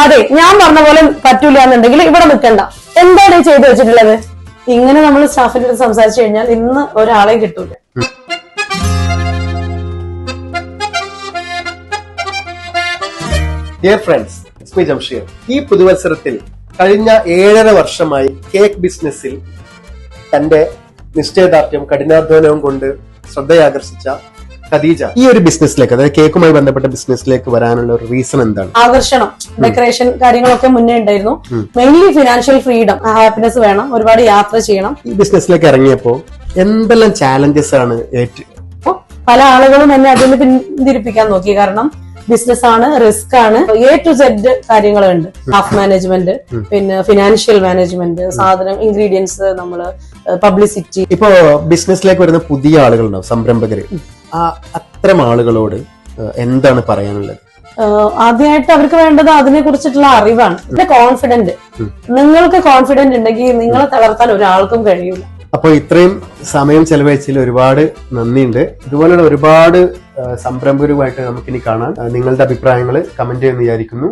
അതെ, ഞാൻ പറഞ്ഞ പോലെ പറ്റൂല എന്നുണ്ടെങ്കിൽ ഇവിടെ നിൽക്കണ്ട. എന്താണ് ഈ ചെയ്തു വെച്ചിട്ടുള്ളത്? ഇങ്ങനെ നമ്മൾ സ്റ്റാഫിന്റെ അടുത്ത് സംസാരിച്ചു കഴിഞ്ഞാൽ ഇന്ന് ഒരാളെ കിട്ടൂല. Dear friends, it's me Jamsheer. ഈ പുതുവത്സരത്തിൽ കഴിഞ്ഞ 7.5 വർഷമായി കേക്ക് ബിസിനസ്സിൽ തന്റെ നിശ്ചയദാർഢ്യം കഠിനാധ്വാനവും കൊണ്ട് ശ്രദ്ധയാകർഷിച്ച ഖദീജ ഈ ഒരു ബിസിനസ്സിലേക്ക്, അതായത് കേക്കുമായി ബന്ധപ്പെട്ട ബിസിനസ്സിലേക്ക് വരാനുള്ള ഒരു റീസൺ എന്താണ്? ആകർഷണം, ഡെക്കറേഷൻ കാര്യങ്ങളൊക്കെ മുന്നേ ഉണ്ടായിരുന്നു. മെയിൻലി ഫിനാൻഷ്യൽ ഫ്രീഡം, ഹാപ്പിനെസ് വേണം, ഒരുപാട് യാത്ര ചെയ്യണം. ഈ ബിസിനസ്സിലേക്ക് ഇറങ്ങിയപ്പോ എന്തെല്ലാം ചാലഞ്ചസ് ആണ് പല ആളുകളും എന്നെ അതിൽ പിന്തിരിപ്പിക്കാൻ നോക്കി. കാരണം ബിസിനസ് ആണ്, റിസ്ക് ആണ്, A to Z കാര്യങ്ങളുണ്ട്. സ്റ്റാഫ് മാനേജ്മെന്റ്, പിന്നെ ഫിനാൻഷ്യൽ മാനേജ്മെന്റ്, സാധനം, ഇൻഗ്രീഡിയൻസ്, നമ്മള് പബ്ലിസിറ്റി. ഇപ്പോ ബിസിനസ്സിലേക്ക് വരുന്ന പുതിയ ആളുകളുണ്ടാവും, സംരംഭകര്. അത്തരം ആളുകളോട് എന്താണ് പറയാനുള്ളത്? ആദ്യമായിട്ട് അവർക്ക് വേണ്ടത് അതിനെ കുറിച്ചിട്ടുള്ള അറിവാണ്, പിന്നെ കോൺഫിഡന്റ്. നിങ്ങൾക്ക് കോൺഫിഡന്റ് ഉണ്ടെങ്കിൽ നിങ്ങളെ തളർത്താൻ ഒരാൾക്കും കഴിയൂല. അപ്പോൾ ഇത്രയും സമയം ചെലവഴിച്ചതിൽ ഒരുപാട് നന്ദിയുണ്ട്. ഇതുപോലുള്ള ഒരുപാട് സംരംഭകരുമായിട്ട് നമുക്കിനി കാണാം. നിങ്ങളുടെ അഭിപ്രായങ്ങൾ കമന്റ് ചെയ്യുമെന്ന് വിചാരിക്കുന്നു.